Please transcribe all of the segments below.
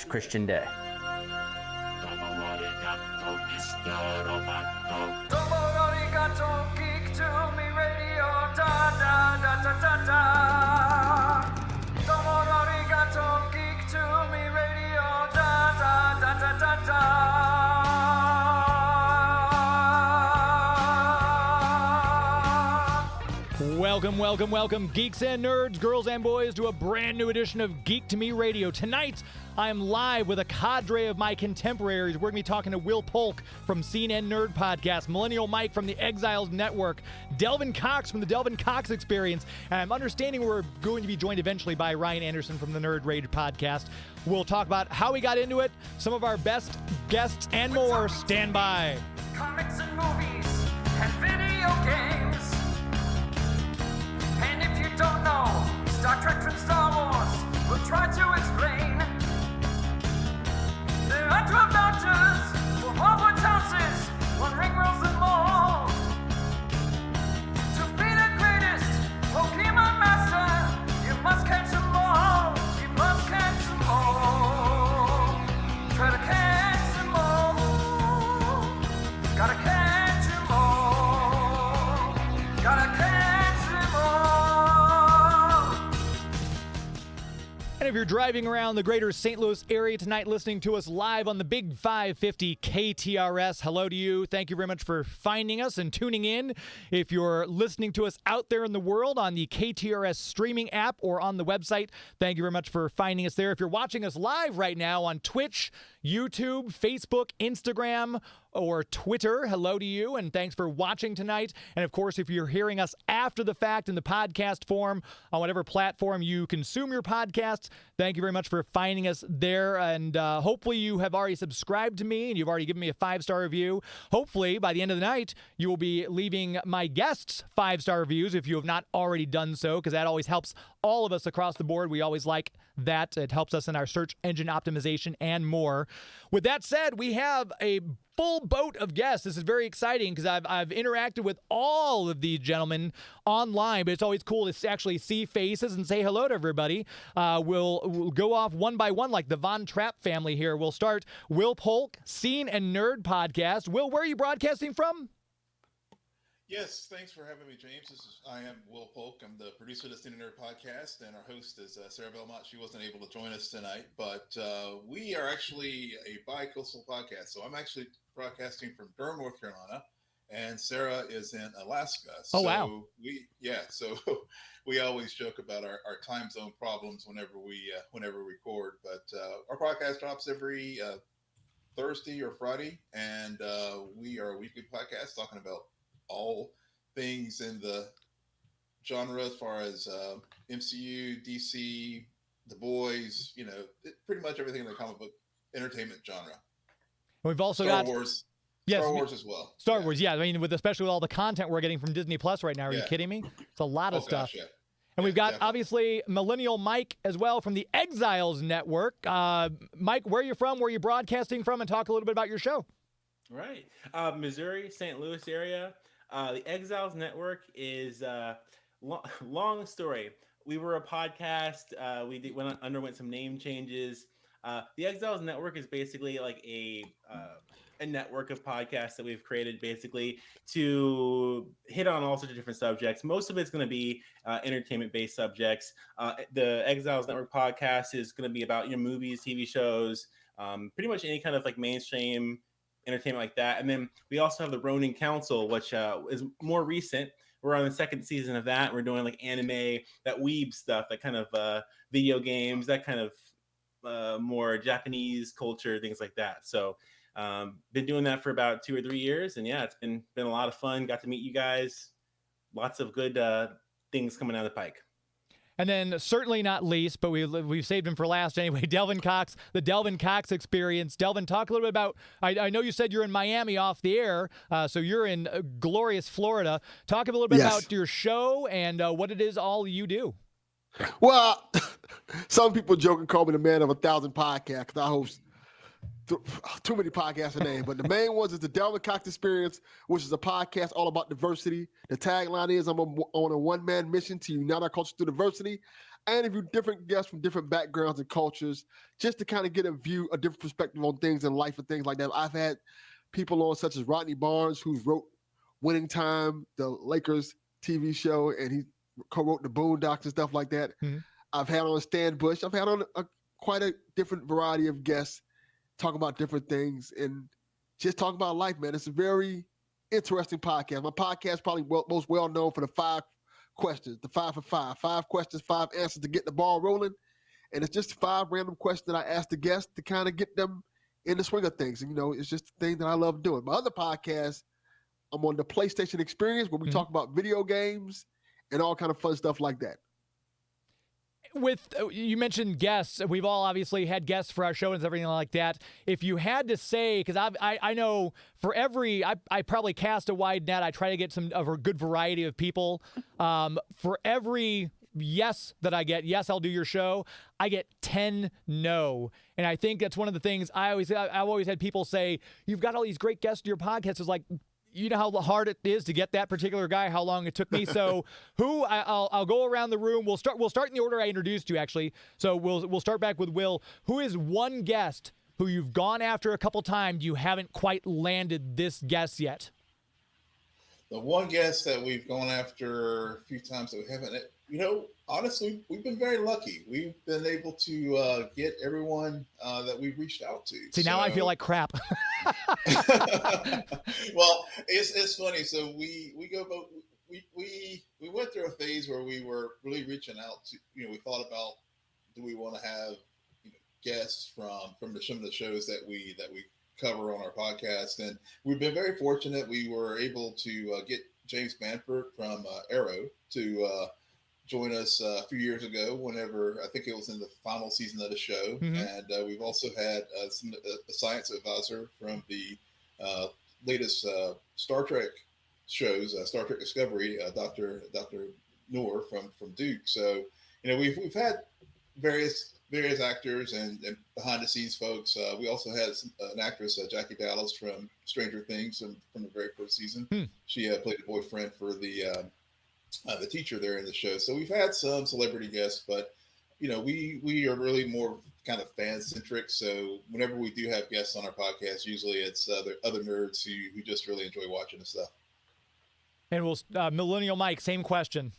Christian Day. Welcome, geeks and nerds, girls and boys, to a brand new edition of Geek to Me Radio. Tonight, I am live with a cadre of my contemporaries. We're going to be talking to Will Polk from Scene and Nerd Podcast, Millennial Mike from the Exiles Network, Delvin Cox from the Delvin Cox Experience, and I'm understanding we're going to be joined eventually by Ryan Anderson from the Nerd Rage Podcast. We'll talk about how we got into it, some of our best guests, and more. Stand by. Comics and movies and video games. And if you don't know Star Trek from Star Wars, we'll try to explain. There are 12 doctors from Hogwarts houses, one ring rules them all. To be the greatest Pokemon master, you must catch them all. You must catch them all. Try to catch them all. Gotta catch them all. Gotta catch them all. And if you're driving around the greater St. Louis area tonight listening to us live on the Big 550 KTRS, hello to you. Thank you very much for finding us and tuning in. If you're listening to us out there in the world on the KTRS streaming app or on the website, thank you very much for finding us there. If you're watching us live right now on Twitch, YouTube, Facebook, Instagram, or Twitter, hello to you, and thanks for watching tonight. And of course, if you're hearing us after the fact in the podcast form, on whatever platform you consume your podcasts, thank you very much for finding us there. And hopefully you have already subscribed to me and you've already given me a 5-star review. Hopefully, by the end of the night, you will be leaving my guests 5-star reviews if you have not already done so, because that always helps all of us across the board. We always like that. It helps us in our search engine optimization and more. With that said, we have a full boat of guests. This is very exciting because I've interacted with all of these gentlemen online, but it's always cool to actually see faces and say hello to everybody. We'll go off one by one like the Von Trapp family here. We'll start Will Polk, Scene and Nerd Podcast. Will, where are you broadcasting from? Yes, thanks for having me, James. I am Will Polk. I'm the producer of the Scene and Nerd Podcast, and our host is Sarah Belmont. She wasn't able to join us tonight, but we are actually a bi-coastal podcast. So I'm actually broadcasting from Durham, North Carolina, and Sarah is in Alaska. Oh, wow. So we always joke about our time zone problems whenever we record. But our podcast drops every Thursday or Friday, and we are a weekly podcast talking about all things in the genre as far as MCU, DC, The Boys, pretty much everything in the comic book entertainment genre. We've also Star got Wars. Yes, Star Wars as well. Star Wars, yeah. I mean, especially with all the content we're getting from Disney Plus right now. Are you kidding me? It's a lot of stuff. Gosh, yeah. And we've got, definitely. obviously, Millennial Mike as well from the Exiles Network. Mike, where are you from? Where are you broadcasting from? And talk a little bit about your show. Right. Missouri, St. Louis area. The Exiles Network is long story. We were a podcast. We underwent some name changes. The Exiles Network is basically like a network of podcasts that we've created basically to hit on all sorts of different subjects. Most of it's going to be entertainment-based subjects. The Exiles Network podcast is going to be about movies, TV shows, pretty much any kind of like mainstream entertainment like that. And then we also have the Ronin Council, which is more recent. We're on the second season of that. We're doing like anime, that weeb stuff, that kind of video games, that kind of more Japanese culture, things like that. So been doing that for about 2 or 3 years. And yeah, it's been a lot of fun. Got to meet you guys. Lots of good things coming down the pike. And then, certainly not least, but we've saved him for last anyway, Delvin Cox, the Delvin Cox Experience. Delvin, talk a little bit about, I know you said you're in Miami off the air, so you're in glorious Florida. Talk a little bit about your show and what it is all you do. Well, some people joke and call me the man of 1,000 podcasts because I host too many podcasts a name, but the main ones is the Delvin Cox Experience, which is a podcast all about diversity. The tagline is I'm on a one-man mission to unite our culture through diversity. I interview different guests from different backgrounds and cultures just to kind of get a different perspective on things in life and things like that. I've had people on such as Rodney Barnes, who wrote Winning Time, the Lakers TV show, and he co-wrote the Boondocks and stuff like that. Mm-hmm. I've had on Stan Bush. I've had on quite a different variety of guests talk about different things and just talk about life, man. It's a very interesting podcast. My podcast is probably most well known for the 5 questions, the 5 for 5. 5 questions, 5 answers to get the ball rolling. And it's just 5 random questions that I ask the guests to kind of get them in the swing of things. And, it's just the thing that I love doing. My other podcast, I'm on the PlayStation Experience, where we talk about video games and all kind of fun stuff like that. With you mentioned guests, we've all obviously had guests for our show and everything like that. If you had to say, because I know for every, I probably cast a wide net. I try to get of a good variety of people. For every yes that I get, yes, I'll do your show, I get 10 no. And I think that's one of the things I've always had people say, you've got all these great guests to your podcast. It's like, you know how hard it is to get that particular guy, how long it took me. So I'll go around the room. We'll start in the order I introduced you, actually. So we'll start back with Will. Who is one guest who you've gone after a couple times, you haven't quite landed this guest yet? The one guest that we've gone after a few times that we haven't, honestly, we've been very lucky. We've been able to get everyone that we've reached out to. See, now I feel like crap. Well, it's funny. So we went through a phase where we were really reaching out to, we thought about, do we want to have guests from some of the shows that we cover on our podcast, and we've been very fortunate. We were able to get James Manford from Arrow to join us a few years ago, whenever I think it was in the final season of the show. Mm-hmm. And we've also had a science advisor from the latest Star Trek shows, Star Trek Discovery, Dr. Noor from Duke. So, we've had various actors and behind the scenes folks. We also had an actress, Jackie Dallas from Stranger Things, from the very first season. She played a boyfriend for the teacher there in the show. So we've had some celebrity guests, but we are really more kind of fan centric. So whenever we do have guests on our podcast, usually it's other nerds who just really enjoy watching the stuff. And we'll Millennial Mike, same question.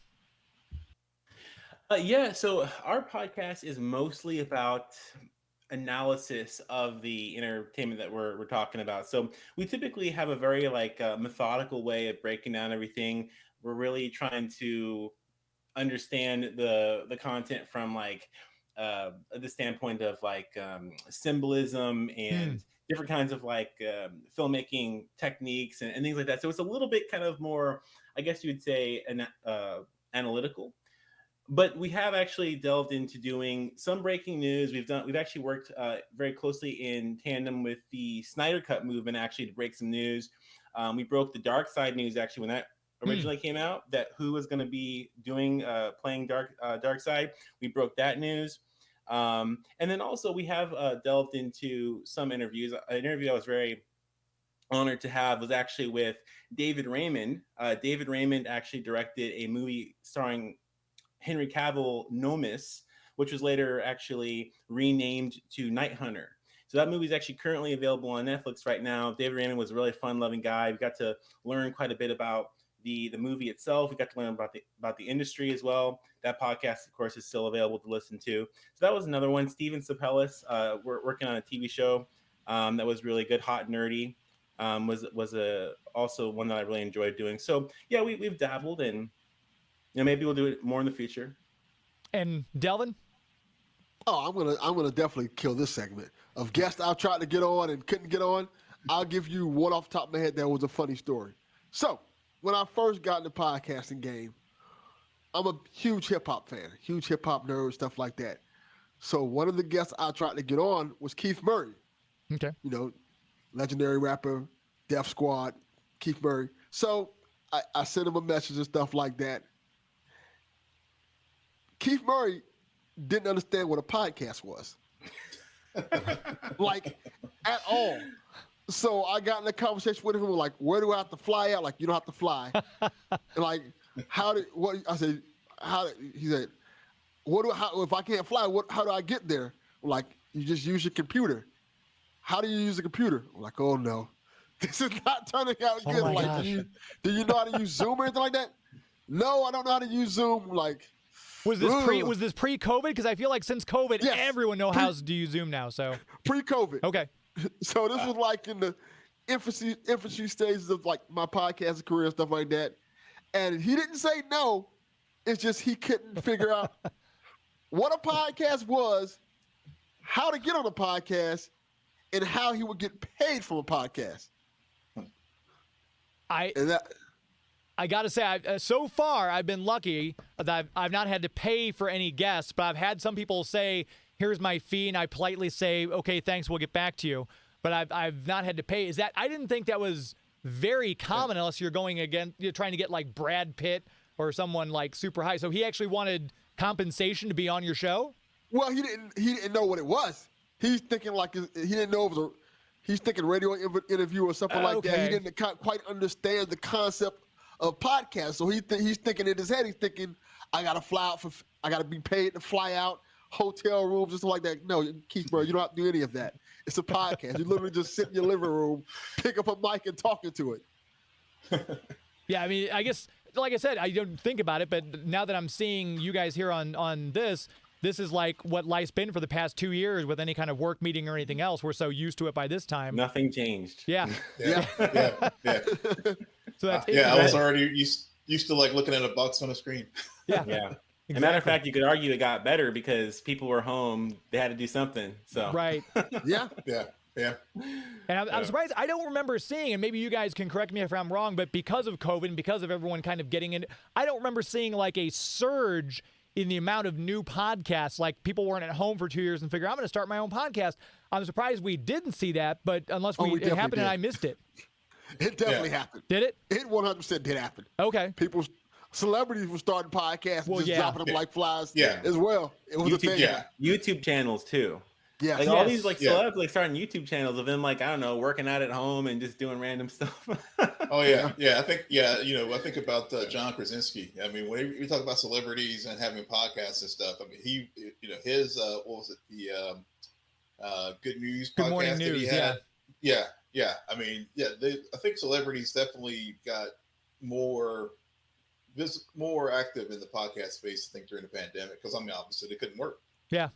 So our podcast is mostly about analysis of the entertainment that we're talking about. So we typically have a very methodical way of breaking down everything. We're really trying to understand the content from the standpoint of symbolism and different kinds of filmmaking techniques and things like that. So it's a little bit kind of more, I guess you would say, analytical. But we have actually delved into doing some breaking news. We've actually worked very closely in tandem with the Snyder Cut movement, actually, to break some news. We broke the Dark Side news actually when that originally came out, that who was going to be doing playing Dark Side. We broke that news, and then also we have delved into some interviews. An interview I was very honored to have was actually with David Raymond. David Raymond actually directed a movie starring Henry Cavill, Nomis, which was later actually renamed to Night Hunter. So that movie is actually currently available on Netflix right now. David Raymond was a really fun-loving guy. We got to learn quite a bit about the movie itself. We got to learn about the industry as well. That podcast, of course, is still available to listen to. So that was another one. Steven Sapellis, we're working on a TV show that was really good, hot, nerdy. Was also one that I really enjoyed doing. So yeah, we've dabbled, and maybe we'll do it more in the future. And Delvin? Oh, I'm gonna definitely kill this segment of guests I've tried to get on and couldn't get on. I'll give you one off the top of my head that was a funny story. So when I first got in the podcasting game, I'm a huge hip hop fan, huge hip hop nerd, stuff like that. So one of the guests I tried to get on was Keith Murray. Okay. Legendary rapper, Def Squad, Keith Murray. So I sent him a message and stuff like that. Keith Murray didn't understand what a podcast was. At all. So I got in a conversation with him, like, where do I have to fly out? Like, you don't have to fly. And he said, if I can't fly, how do I get there? Like, you just use your computer. How do you use a computer? I'm like, oh no, this is not turning out Oh good. my Like, gosh. do you know how to use Zoom or anything like that? No, I don't know how to use Zoom. Like, Was this ugh. pre-COVID? Because I feel like since COVID, Yes. everyone knows how to use Zoom now. So Pre-COVID. okay, So this was like in the infancy stages of like my podcasting career and stuff like that. And he didn't say no. It's just he couldn't figure out what a podcast was, how to get on a podcast, and how he would get paid from a podcast. And that, I got to say, so far I've been lucky that I've not had to pay for any guests, but I've had some people say, "Here's my fee," and I politely say, "Okay, thanks, we'll get back to you." But I've not had to pay. Is that I didn't think that was very common unless you're trying to get like Brad Pitt or someone like super high. So he actually wanted compensation to be on your show? well, he didn't know what it was. He's thinking like he didn't know it was he's thinking radio interview or something like that. He Okay. didn't quite understand the concept of podcast. So he's thinking in his head, he's thinking, I gotta fly out I gotta be paid to fly out, hotel rooms and stuff like that. No, Keith, bro, you don't have to do any of that. It's a podcast. You literally just sit in your living room, pick up a mic, and talk into it. Yeah, I mean, I guess, like I said, I don't think about it, but now that I'm seeing you guys here on this is like what life's been for the past 2 years with any kind of work meeting or anything else. We're so used to it by this time. Nothing changed. Yeah. Yeah. So that's Yeah, I was already used to like looking at a box on a screen. Yeah. Yeah. As a matter of fact, you could argue it got better because people were home. They had to do something. So Right. Yeah. Yeah. And I'm surprised. I don't remember seeing, and maybe you guys can correct me if I'm wrong, but because of COVID and because of everyone kind of getting in, I don't remember seeing like a surge in the amount of new podcasts. Like people weren't at home for 2 years and figure, I'm going to start my own podcast. I'm surprised we didn't see that, but unless we it definitely happened and did. I missed it. It definitely happened. Did it? It 100% did happen. Okay. Celebrities were starting podcasts and Well, just yeah. dropping them like flies Yeah. as well. It was a YouTube, thing. YouTube channels too. Yeah. Like all Yes. these like celebs like starting YouTube channels of them like I don't know working out at home and just doing random stuff. Oh yeah. I think I think about John Krasinski. I mean, when you talk about celebrities and having podcasts and stuff, I mean, his what was it, the Good News Good podcast Morning that he News, had. Yeah. I mean, I think celebrities definitely got more active in the podcast space, I think, during the pandemic, because I mean, obviously they couldn't work. Yeah.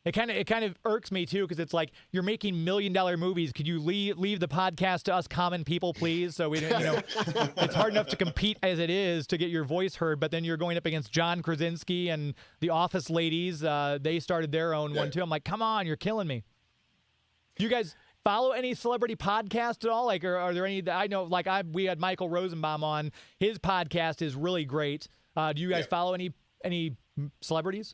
It kind of irks me too, because it's like you're making $1 million movies. Could you leave the podcast to us common people, please? So we don't, it's hard enough to compete as it is to get your voice heard. But then you're going up against John Krasinski and the Office ladies. They started their own one too. I'm like, come on, you're killing me. Do you guys follow any celebrity podcast at all? Like, or are there any? I know, like we had Michael Rosenbaum on. His podcast is really great. Do you guys follow any celebrities?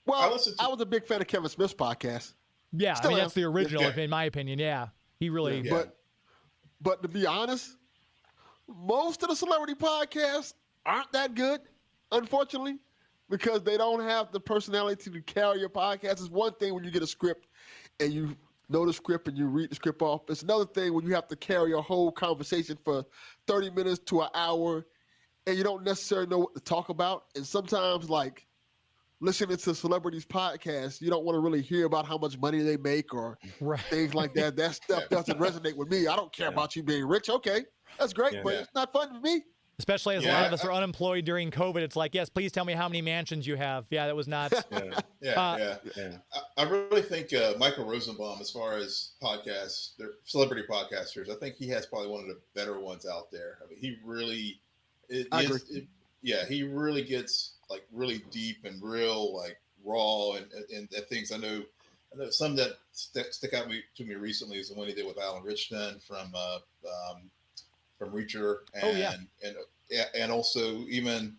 Well, I I was a big fan of Kevin Smith's podcast. Yeah, Still I mean, am. that's the original, Yeah. in my opinion. Yeah, he really. Yeah. But to be honest, most of the celebrity podcasts aren't that good, unfortunately, because they don't have the personality to carry your podcast. It's one thing when you get a script and you know the script and you read the script off. It's another thing when you have to carry a whole conversation for 30 minutes to an hour and you don't necessarily know what to talk about. And sometimes, like, listening to celebrities' podcasts, you don't want to really hear about how much money they make or Right. things like that. That stuff doesn't resonate with me. I don't care about you being rich. Okay, that's great, but it's not fun for me. Especially as a lot of us are unemployed during COVID. It's like, yes, please tell me how many mansions you have. Yeah, that was not. Yeah. I really think Michael Rosenbaum, as far as podcasts, they're celebrity podcasters, I think he has probably one of the better ones out there. I mean, he really, he really gets like really deep and real, like raw and things. I know some that stick out to me recently is the one he did with Alan Richardson from Reacher, and also even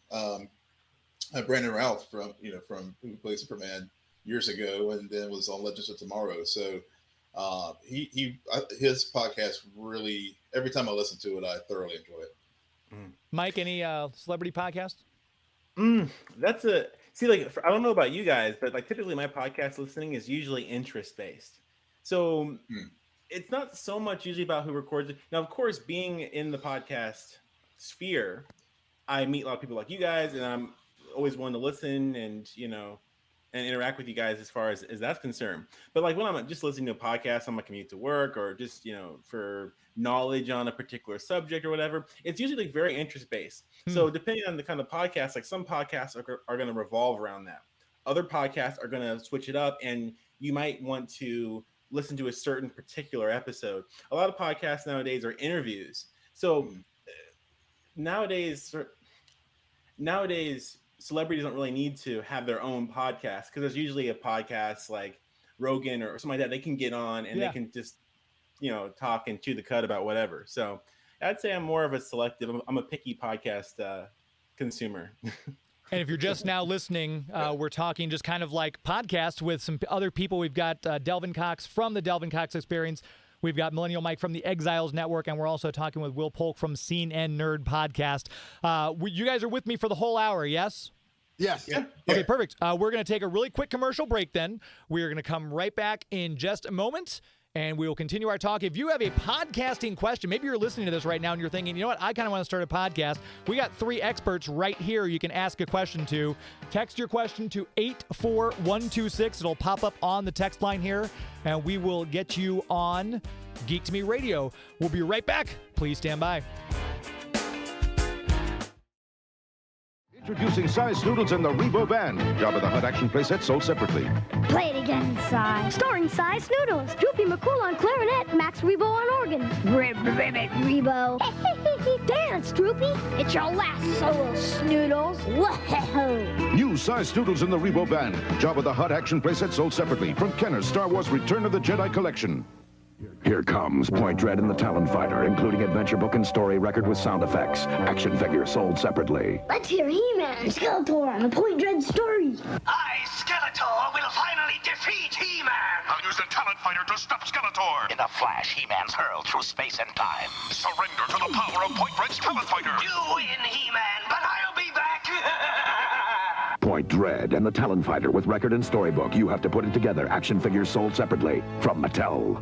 Brandon Routh from who played Superman years ago, and then was on Legends of Tomorrow. So his podcast really, every time I listen to it, I thoroughly enjoy it. Mike, any celebrity podcast? That's I don't know about you guys, but like typically my podcast listening is usually interest based. So it's not so much usually about who records it. Now, of course, being in the podcast sphere, I meet a lot of people like you guys, and I'm always one to listen and and interact with you guys as far as that's concerned. But like when I'm just listening to a podcast on my commute to work, or just for knowledge on a particular subject or whatever, it's usually like very interest based. So depending on the kind of podcast, like some podcasts are going to revolve around that. Other podcasts are going to switch it up, and you might want to listen to a certain particular episode. A lot of podcasts nowadays are interviews. So nowadays celebrities don't really need to have their own podcast, because there's usually a podcast like Rogan or something like that they can get on, and they can just talk and chew the cud about whatever. So I'd say I'm more of a selective. I'm a picky podcast consumer. And if you're just now listening, we're talking just kind of like podcast with some other people. We've got Delvin Cox from the Delvin Cox Experience. We've got Millennial Mike from the Exiles Network, and we're also talking with Will Polk from Scene and Nerd Podcast. You guys are with me for the whole hour, yes? Yes. Yeah. Okay, perfect. We're going to take a really quick commercial break then. We're going to come right back in just a moment, and we will continue our talk. If you have a podcasting question, maybe you're listening to this right now and you're thinking, you know what, I kind of want to start a podcast. We got 3 experts right here you can ask a question to. Text your question to 84126. It'll pop up on the text line here, and we will get you on Geek to Me Radio. We'll be right back. Please stand by. Introducing Size Noodles and the Rebo Band. Jabba the Hutt action playset sold separately. Play it again, Size. Starring Size Noodles, Droopy McCool on clarinet, Max Rebo on organ. Ribbit Rebo. Dance, Droopy. It's your last solo, Snoodles. Whoa. New Size Noodles and the Rebo Band. Jabba the Hutt action playset sold separately from Kenner's Star Wars Return of the Jedi collection. Here comes Point Dread and the Talon Fighter, including adventure book and story record with sound effects. Action figure sold separately. Let's hear He-Man and Skeletor on the Point Dread story. I, Skeletor, will finally defeat He-Man! I'll use the Talon Fighter to stop Skeletor! In a flash, He-Man's hurled through space and time. Surrender to the power of Point Dread's Talon Fighter! You win, He-Man, but I'll be back! Point Dread and the Talon Fighter with record and storybook. You have to put it together. Action figures sold separately from Mattel.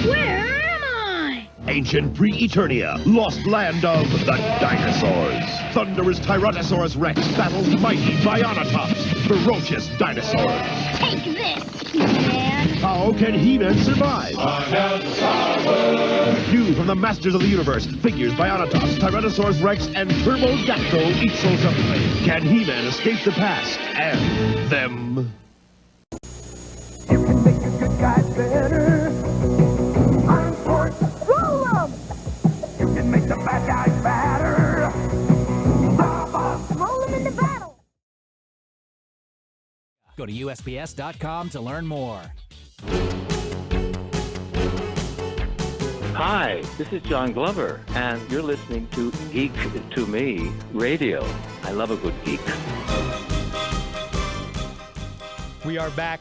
Where am I? Ancient pre-Eternia, lost land of the dinosaurs. Thunderous Tyrannosaurus Rex battles mighty Bionatops, ferocious dinosaurs. Take this, He-Man. How can He-Man survive? New from the Masters of the Universe, figures Bionatops, Tyrannosaurus Rex, and Turbodactyl each sold separately. Can He-Man escape the past and them? You can make a good guy better. I'm for roll 'em. You can make the bad guys badder. Roll him into battle. Go to USPS.com to learn more. Hi, this is John Glover, and you're listening to Geek to Me Radio. I love a good geek. We are back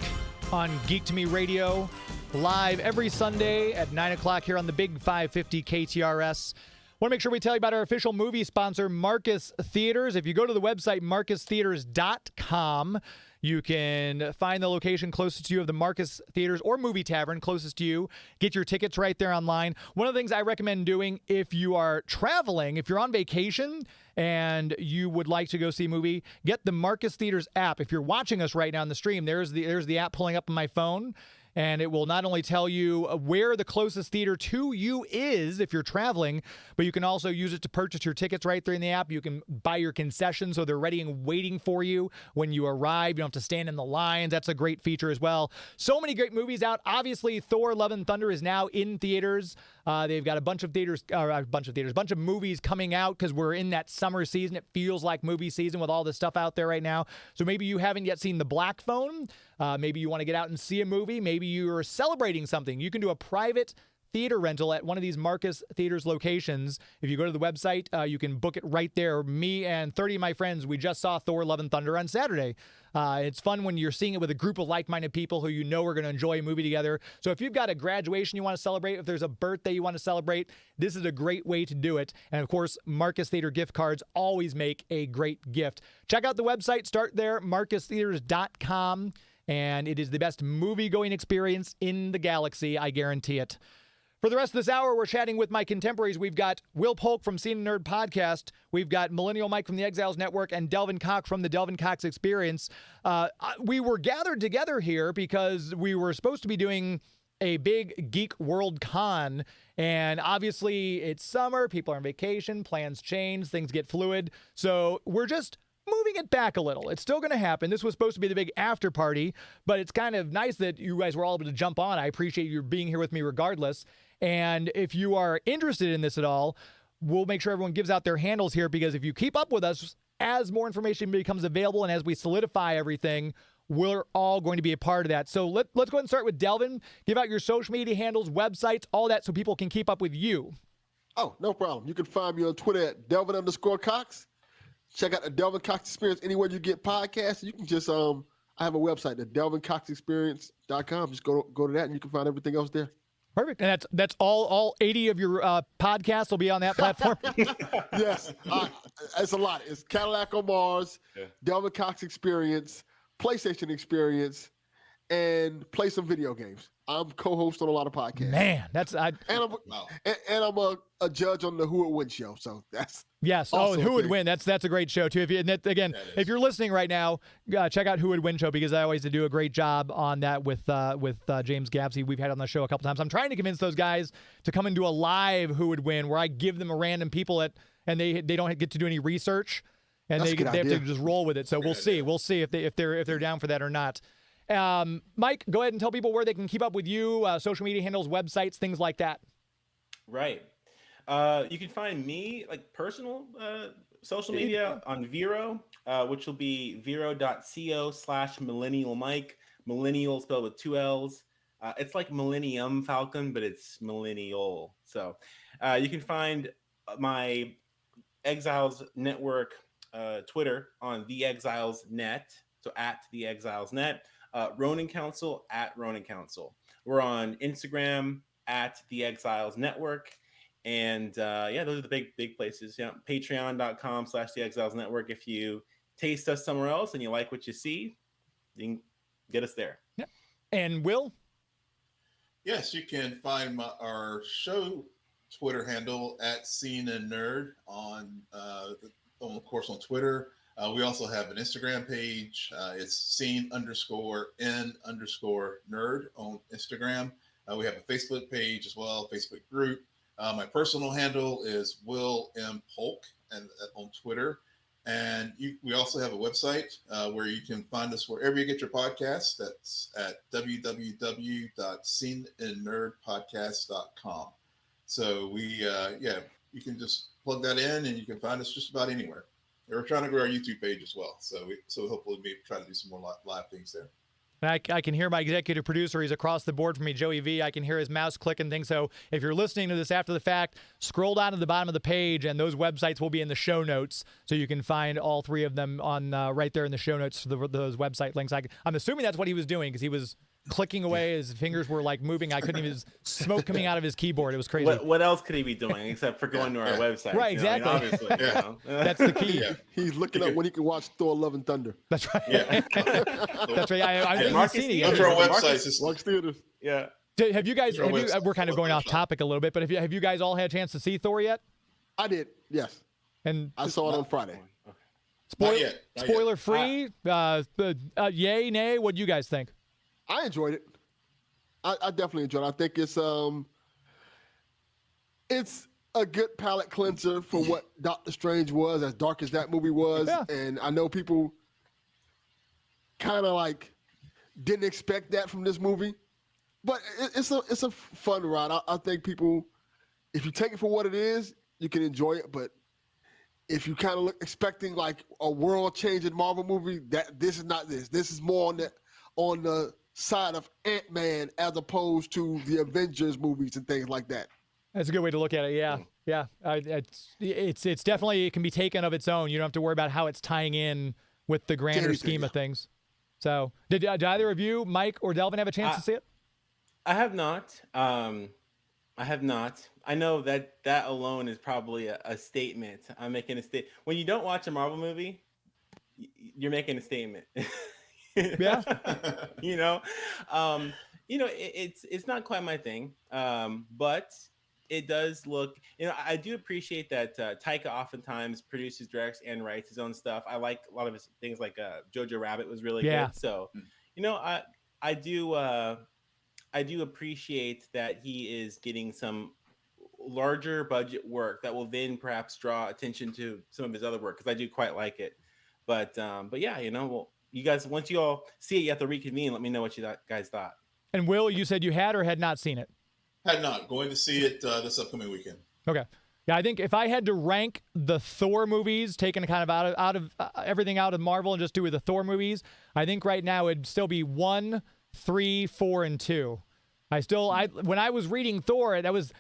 on Geek to Me Radio, live every Sunday at 9 o'clock here on the Big 550 KTRS. Want to make sure we tell you about our official movie sponsor, Marcus Theaters. If you go to the website, marcustheaters.com, you can find the location closest to you of the Marcus Theaters or Movie Tavern closest to you. Get your tickets right there online. One of the things I recommend doing if you are traveling, if you're on vacation and you would like to go see a movie, get the Marcus Theaters app. If you're watching us right now on the stream, there's the app pulling up on my phone. And it will not only tell you where the closest theater to you is if you're traveling, but you can also use it to purchase your tickets right there in the app. You can buy your concessions so they're ready and waiting for you when you arrive. You don't have to stand in the lines. That's a great feature as well. So many great movies out. Obviously, Thor: Love and Thunder is now in theaters. They've got a bunch of movies coming out because we're in that summer season. It feels like movie season with all this stuff out there right now. So maybe you haven't yet seen The Black Phone. Maybe you want to get out and see a movie. Maybe you're celebrating something. You can do a private theater rental at one of these Marcus Theaters locations. If you go to the website, you can book it right there. Me and 30 of my friends, we just saw Thor: Love and Thunder on Saturday. It's fun when you're seeing it with a group of like-minded people who you know are going to enjoy a movie together. So if you've got a graduation you want to celebrate, if there's a birthday you want to celebrate, this is a great way to do it. And of course, Marcus Theater gift cards always make a great gift. Check out the website. Start there, marcustheaters.com. And it is the best movie-going experience in the galaxy. I guarantee it. For the rest of this hour, we're chatting with my contemporaries. We've got Will Polk from Scene and Nerd Podcast. We've got Millennial Mike from the Exiles Network and Delvin Cox from the Delvin Cox Experience. We were gathered together here because we were supposed to be doing a big Geek World Con. And obviously, it's summer. People are on vacation. Plans change. Things get fluid. So we're just moving it back a little. It's still going to happen. This was supposed to be the big after party, but it's kind of nice that you guys were all able to jump on. I appreciate you being here with me regardless. And if you are interested in this at all, we'll make sure everyone gives out their handles here, because if you keep up with us, as more information becomes available and as we solidify everything, we're all going to be a part of that. So let's go ahead and start with Delvin. Give out your social media handles, websites, all that, so people can keep up with you. Oh, no problem. You can find me on Twitter at Delvin_Cox. Check out the Delvin Cox Experience anywhere you get podcasts. You can just I have a website, the DelvinCoxExperience.com. Just go to that and you can find everything else there. Perfect. And that's all 80 of your podcasts will be on that platform? Yes. It's a lot. It's Cadillac on Mars, Delvin Cox Experience, PlayStation Experience, and play some video games. I'm co-host on a lot of podcasts. Man, I'm a judge on the Who Would Win show. So that's Who Would Win? That's a great show too. If you're listening right now, check out Who Would Win show, because I always do a great job on that with James Gabsey. We've had on the show a couple times. I'm trying to convince those guys to come and do a live Who Would Win, where I give them a random people and they don't get to do any research, and they have to just roll with it. So we'll see if they're down for that or not. Mike, go ahead and tell people where they can keep up with you, social media handles, websites, things like that. Right. You can find me, like, personal social media on Vero, which will be vero.co/Millennial Mike. Millennial spelled with 2 L's. It's like Millennium Falcon, but it's Millennial. So you can find my Exiles Network Twitter on The Exiles Net, so at The Exiles Net. Ronin Council at Ronin Council. We're on Instagram at The Exiles Network. And those are the big places. Yeah, Patreon.com/The Exiles Network. If you taste us somewhere else and you like what you see, you can get us there. Yeah. And Will? Yes, you can find our show Twitter handle at Scene and Nerd on Twitter. We also have an Instagram page. It's scene_n_nerd on Instagram. We have a Facebook page as well, Facebook group. My personal handle is Will M. Polk on Twitter. And we also have a website where you can find us wherever you get your podcasts. That's at www.sceneandnerdpodcast.com. So you can just plug that in and you can find us just about anywhere. We're trying to grow our YouTube page as well. So hopefully maybe try to do some more live things there. I can hear my executive producer. He's across the board from me, Joey V. I can hear his mouse click and things. So if you're listening to this after the fact, scroll down to the bottom of the page, and those websites will be in the show notes. So you can find all three of them on right there in the show notes for those website links. I'm assuming that's what he was doing, because he was clicking away. His fingers were like moving. I couldn't even smoke coming out of his keyboard. It was crazy. What else could he be doing except for going to our website? Right, exactly. Obviously, that's the key. Yeah. He's looking up when he can watch Thor: Love and Thunder. That's right. Yeah. That's right. I think Marcus you've seen Go it. to our website. Marcus Theaters. Yeah. Have you guys? We're kind of going off topic a little bit, but have you guys all had a chance to see Thor yet? I did. Yes. And I saw it on Friday. Spoiler free. Yay, nay. What do you guys think? I enjoyed it. I definitely enjoyed it. I think it's a good palate cleanser for what Doctor Strange was, as dark as that movie was. Yeah. And I know people kind of like didn't expect that from this movie, but it's a fun ride. I think people, if you take it for what it is, you can enjoy it. But if you kind of look expecting like a world-changing Marvel movie, this is not this. This is more on the side of Ant-Man as opposed to the Avengers movies and things like that. That's a good way to look at it. Yeah, yeah. It's definitely, it can be taken of its own. You don't have to worry about how it's tying in with the grander scheme of things. So, did either of you, Mike or Delvin, have a chance to see it? I have not. I have not. I know that alone is probably a statement. I'm making a statement. When you don't watch a Marvel movie, you're making a statement. Yeah. It's not quite my thing. But it does look, I do appreciate that Taika oftentimes produces, directs, and writes his own stuff. I like a lot of his things, like Jojo Rabbit was really good. So, I do appreciate that he is getting some larger budget work that will then perhaps draw attention to some of his other work, because I do quite like it. But yeah, well, you guys, once you all see it, you have to reconvene. Let me know what you guys thought. And Will, you said you had or had not seen it? Had not. Going to see it this upcoming weekend. Okay. Yeah, I think if I had to rank the Thor movies, taking kind of out of everything out of Marvel and just do with the Thor movies, I think right now it'd still be 1, 3, 4, and 2. When I was reading Thor, that was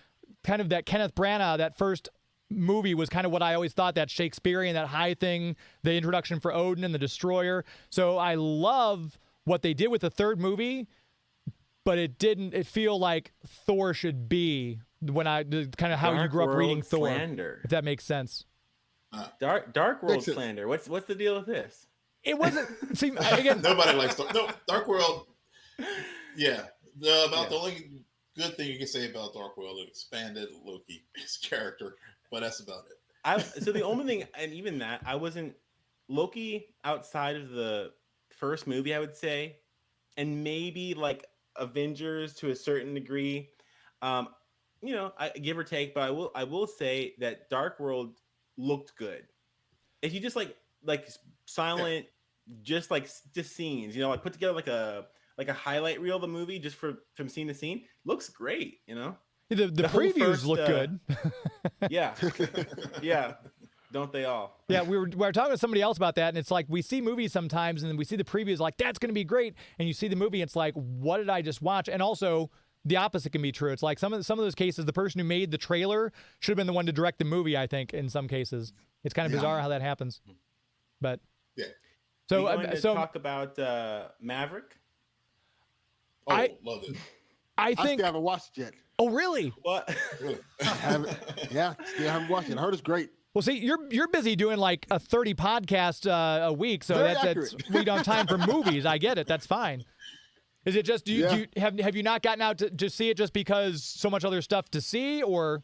kind of that Kenneth Branagh, that first movie was kind of what I always thought, that Shakespearean, that high thing, the introduction for Odin and the Destroyer. So I love what they did with the third movie, but it feel like Thor should be kind of how you grew up reading Thor, slander. If that makes sense. Dark World slander. What's the deal with this? It wasn't. See, again, nobody likes Thor. No, Dark World. Yeah, the only good thing you can say about Dark World, it expanded Loki, his character, but that's about it. So the only thing, and even that, I wasn't Loki outside of the first movie, I would say, and maybe like Avengers to a certain degree, I give or take, but I will say that Dark World looked good. If you just like silent, just scenes, like put together like a highlight reel of the movie just from scene to scene, looks great. The previews look good. Yeah. Don't they all? Yeah, we were talking to somebody else about that, and it's like we see movies sometimes, and then we see the previews like, that's going to be great, and you see the movie, it's like, what did I just watch? And also, the opposite can be true. It's like some of those cases, the person who made the trailer should have been the one to direct the movie, I think, in some cases. It's kind of bizarre how that happens. But yeah. So talk about Maverick? I love it. I still haven't watched it yet. Oh, really? What? I haven't. Yeah, still haven't watched it. I heard it's great. Well, see, you're busy doing like a 30 podcast a week, so that's we don't have time for movies. I get it. That's fine. Is it just have you not gotten out to see it just because so much other stuff to see, or?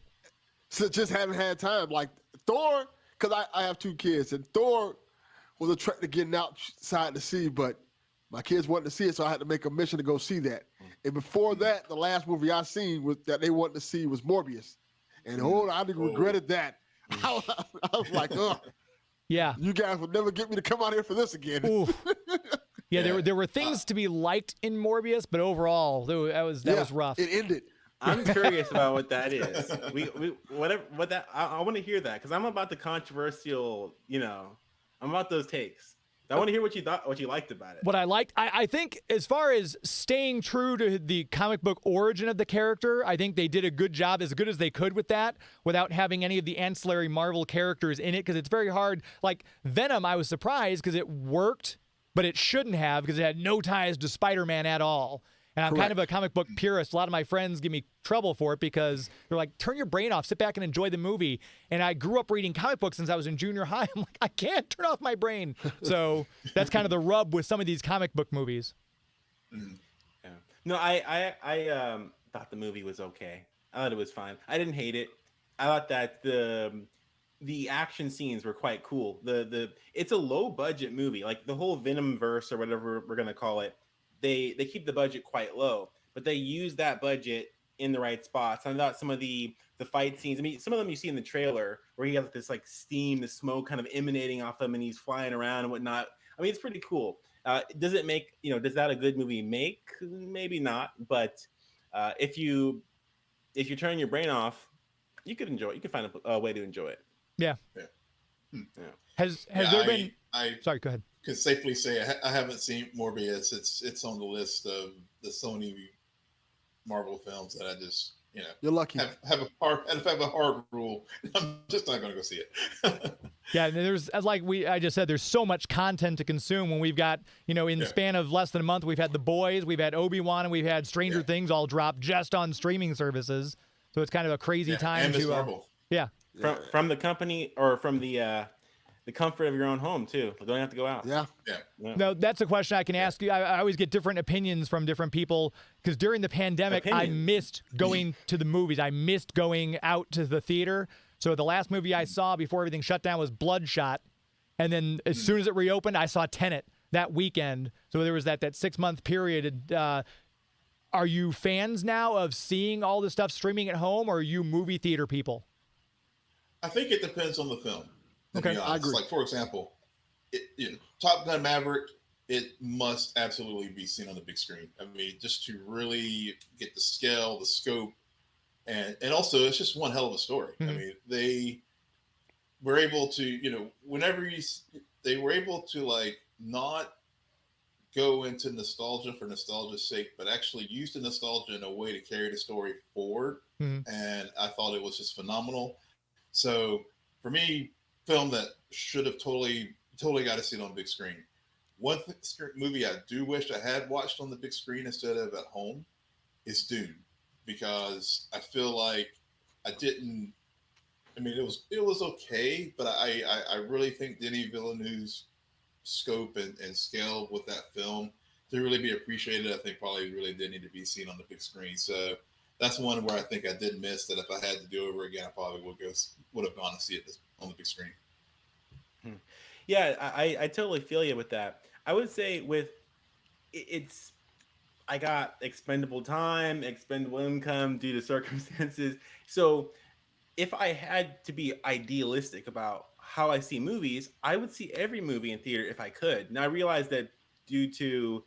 So just haven't had time. Like Thor, because I have 2 kids, and Thor was attracted to getting outside to see, but my kids wanted to see it, so I had to make a mission to go see that. And before that, the last movie I seen that they wanted to see was Morbius, and I regretted that. I was like, ugh. Yeah. You guys will never get me to come out here for this again. Yeah, there were things to be liked in Morbius, but overall, that was rough. It ended. I'm curious about what that is. I want to hear that, because I'm about the controversial. I'm about those takes. I want to hear what you thought, what you liked about it. What I liked, I think, as far as staying true to the comic book origin of the character, I think they did a good job, as good as they could with that, without having any of the ancillary Marvel characters in it, because it's very hard. Like Venom, I was surprised because it worked, but it shouldn't have, because it had no ties to Spider-Man at all. And I'm kind of a comic book purist. A lot of my friends give me trouble for it because they're like, turn your brain off, sit back and enjoy the movie. And I grew up reading comic books since I was in junior high. I'm like, I can't turn off my brain. So that's kind of the rub with some of these comic book movies. Yeah. No, I thought the movie was okay. I thought it was fine. I didn't hate it. I thought that the action scenes were quite cool. It's a low budget movie, like the whole Venom verse or whatever we're gonna call it. They keep the budget quite low, but they use that budget in the right spots. I thought some of the fight scenes, I mean, some of them you see in the trailer where he has this like steam, the smoke kind of emanating off him, and he's flying around and whatnot. I mean, it's pretty cool. Does it make, does that a good movie make? Maybe not, but if you turn your brain off, you could enjoy it. You can find a way to enjoy it. Yeah. Yeah. Has there been? Sorry, go ahead. can safely say I haven't seen Morbius. It's on the list of the Sony Marvel films that I just, you're lucky. Have a hard rule. I'm just not going to go see it. Yeah, and there's, I just said, there's so much content to consume when we've got, in the span of less than a month, we've had The Boys, we've had Obi-Wan, and we've had Stranger Things all drop just on streaming services. So it's kind of a crazy time and Ms. to Marvel. From the company or from the comfort of your own home too. You don't have to go out. Yeah. No, that's a question I can ask you. I always get different opinions from different people because during the pandemic, I missed going to the movies. I missed going out to the theater. So the last movie I saw before everything shut down was Bloodshot. And then as soon as it reopened, I saw Tenet that weekend. So there was that 6-month period. Are you fans now of seeing all this stuff streaming at home, or are you movie theater people? I think it depends on the film. Okay, I agree. Like, for example, Top Gun Maverick, it must absolutely be seen on the big screen. I mean, just to really get the scale, the scope, and also it's just one hell of a story. Mm-hmm. I mean, they were able to, they were able to like not go into nostalgia for nostalgia's sake, but actually use the nostalgia in a way to carry the story forward. Mm-hmm. And I thought it was just phenomenal. So for me, film that should have totally got to see it on big screen. One movie I do wish I had watched on the big screen instead of at home is Dune, because I feel like I didn't. I mean, it was okay, but I really think Denis Villeneuve's scope and scale with that film to really be appreciated, I think probably really did need to be seen on the big screen. So that's one where I think I did miss that. If I had to do over again, I probably would have gone to see it on the big screen. Yeah, I totally feel you with that. I would say I got expendable time, expendable income due to circumstances. So if I had to be idealistic about how I see movies, I would see every movie in theater if I could. Now I realize that due to,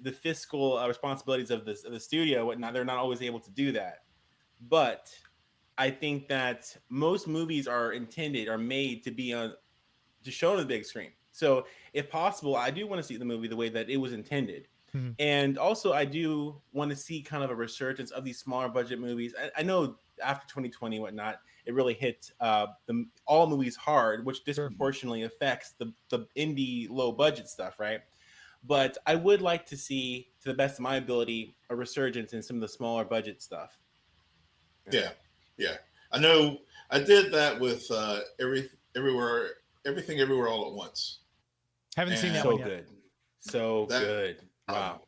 the fiscal responsibilities of the studio, and whatnot, they're not always able to do that. But I think that most movies are made to be to show on the big screen. So if possible, I do want to see the movie the way that it was intended. Mm-hmm. And also I do want to see kind of a resurgence of these smaller budget movies. I know after 2020 and whatnot, it really hit all movies hard, which disproportionately affects the indie low budget stuff, right? But I would like to see, to the best of my ability, a resurgence in some of the smaller budget stuff. Yeah. I know I did that with Everything Everywhere All at Once. Haven't seen that so one yet. Good. So good. Wow.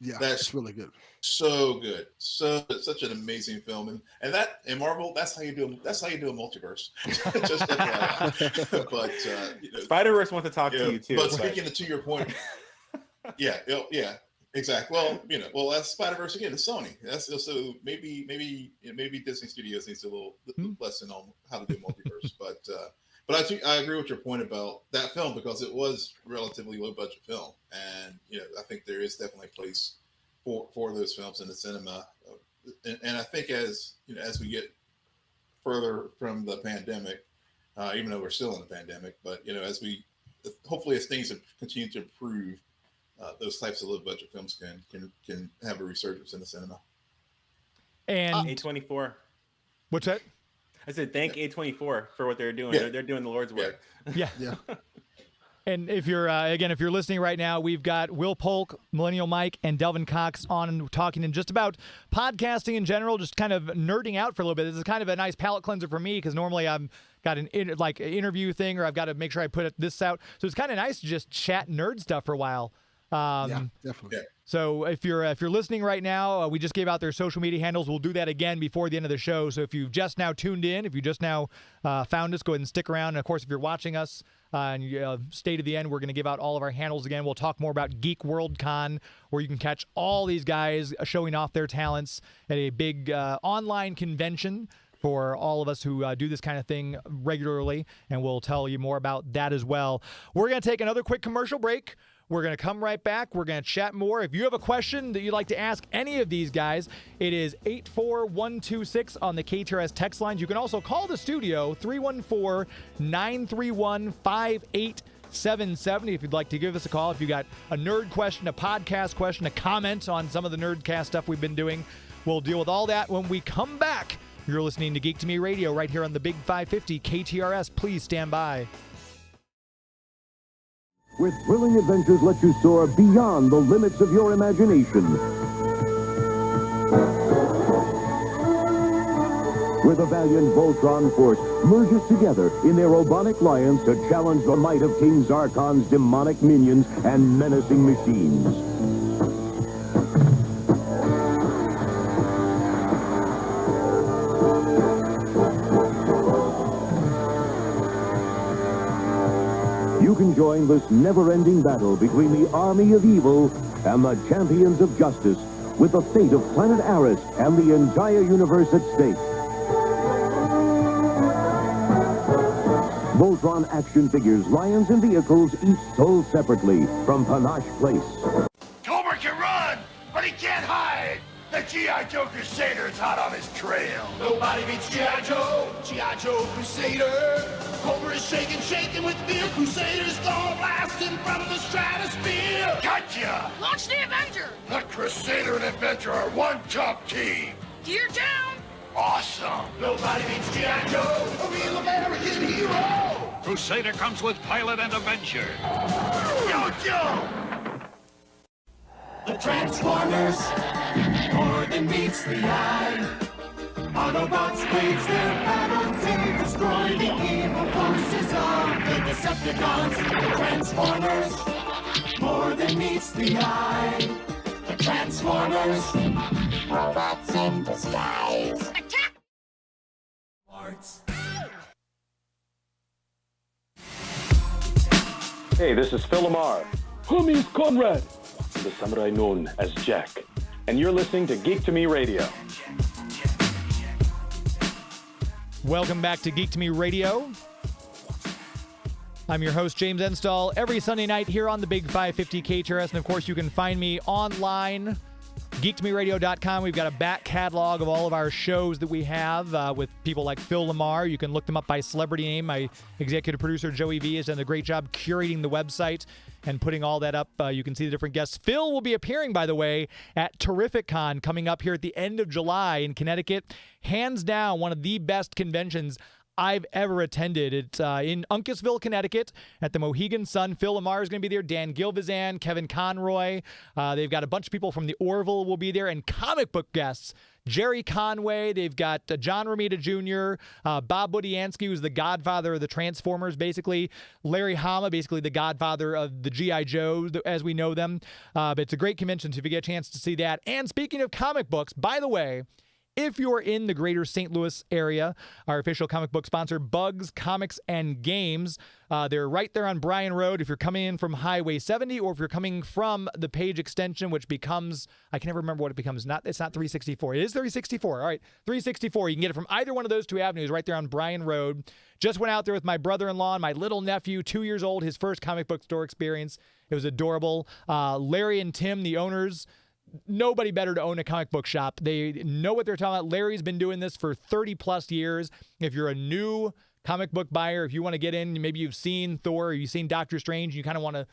Yeah, that's really good. So good. Such an amazing film. And that in Marvel, that's how you do a multiverse. Just FYI. But Spider-Verse wants to talk to you too. But speaking to your point, yeah, exactly. Well, that's Spider-Verse again. It's Sony. That's so maybe Disney Studios needs a little lesson on how to do multiverse. But I agree with your point about that film, because it was relatively low budget film, and I think there is definitely a place for those films in the cinema. And I think as we get further from the pandemic, even though we're still in the pandemic, but hopefully as things continue to improve, those types of low budget films can have a resurgence in the cinema. And A24. What's that? I said thank A24 for what they're doing. Yeah. They're doing the Lord's work. Yeah. And if you're listening right now, we've got Will Polk, Millennial Mike, and Delvin Cox on talking just about podcasting in general, just kind of nerding out for a little bit. This is kind of a nice palate cleanser for me, because normally I've got an interview thing, or I've got to make sure I put this out. So it's kind of nice to just chat nerd stuff for a while. Yeah, definitely. Yeah. So if you're listening right now, we just gave out their social media handles. We'll do that again before the end of the show. So if you've just now tuned in, if you just now found us, go ahead and stick around. And of course, if you're watching us and you stay to the end, we're going to give out all of our handles again. We'll talk more about Geek World Con, where you can catch all these guys showing off their talents at a big online convention for all of us who do this kind of thing regularly. And we'll tell you more about that as well. We're going to take another quick commercial break. We're going to come right back. We're going to chat more. If you have a question that you'd like to ask any of these guys, it is 84126 on the KTRS text lines. You can also call the studio, 314-931-58 888-770 if you'd like to give us a call. If you got a nerd question, a podcast question, a comment on some of the Nerdcast stuff we've been doing, we'll deal with all that when we come back. You're listening to Geek to Me Radio right here on the Big 550 KTRS. Please stand by. Where thrilling adventures let you soar beyond the limits of your imagination. Where the valiant Voltron force merges together in their robonic alliance to challenge the might of King Zarkon's demonic minions and menacing machines. You can join this never-ending battle between the army of evil and the champions of justice, with the fate of planet Aris and the entire universe at stake. Voltron action figures, lions, and vehicles, each sold separately from Panache Place. Cobra can run, but he can't hide. The G.I. Joe Crusader's hot on his trail. Nobody beats G.I. Joe, G.I. Joe Crusader. Cobra is shaking with fear. Crusader's gonna blast him from the stratosphere. Gotcha! Launch the Avenger! The Crusader and Avenger are one top team. Gear down! Awesome! Nobody beats G.I. Joe, a real American hero! Crusader comes with pilot and Avenger. Yo, Joe! The Transformers, more than meets the eye. Autobots wage their battle to destroy the evil forces of the Decepticons. The Transformers, more than meets the eye. The Transformers, robots in disguise. Attack! Hey, this is Phil Lamar. Homies Conrad. The samurai known as Jack. And you're listening to Geek to Me Radio. Welcome back to Geek to Me Radio. I'm your host, James Enstall, every Sunday night here on the Big 550 KTRS. And of course, you can find me online, geektomeradio.com. We've got a back catalog of all of our shows that we have with people like Phil Lamar. You can look them up by celebrity name. My executive producer, Joey V, has done a great job curating the website and putting all that up. You can see the different guests. Phil will be appearing, by the way, at Terrificon coming up here at the end of July in Connecticut. Hands down, one of the best conventions I've ever attended. It's in Uncasville, Connecticut at the Mohegan Sun. Phil Lamar is going to be there. Dan Gilvizan, Kevin Conroy. They've got a bunch of people from the Orville will be there, and comic book guests. Jerry Conway. They've got John Romita Jr., Bob Budiansky, who's the godfather of the Transformers, basically. Larry Hama, basically the godfather of the G.I. Joes as we know them. But it's a great convention, so if you get a chance to see that. And speaking of comic books, by the way, if you're in the greater St. Louis area, our official comic book sponsor, Bugs Comics and Games, they're right there on Bryan Road. If you're coming in from Highway 70 or if you're coming from the Page extension, which becomes, I can never remember what it becomes. It's not 364. It is 364. All right, 364. You can get it from either one of those two avenues right there on Bryan Road. Just went out there with my brother-in-law and my little nephew, 2 years old, his first comic book store experience. It was adorable. Larry and Tim, the owners, nobody better to own a comic book shop. They know what they're talking about. Larry's been doing this for 30 plus years. If you're a new comic book buyer, if you want to get in, maybe you've seen Thor or you've seen Doctor Strange, you kind of want to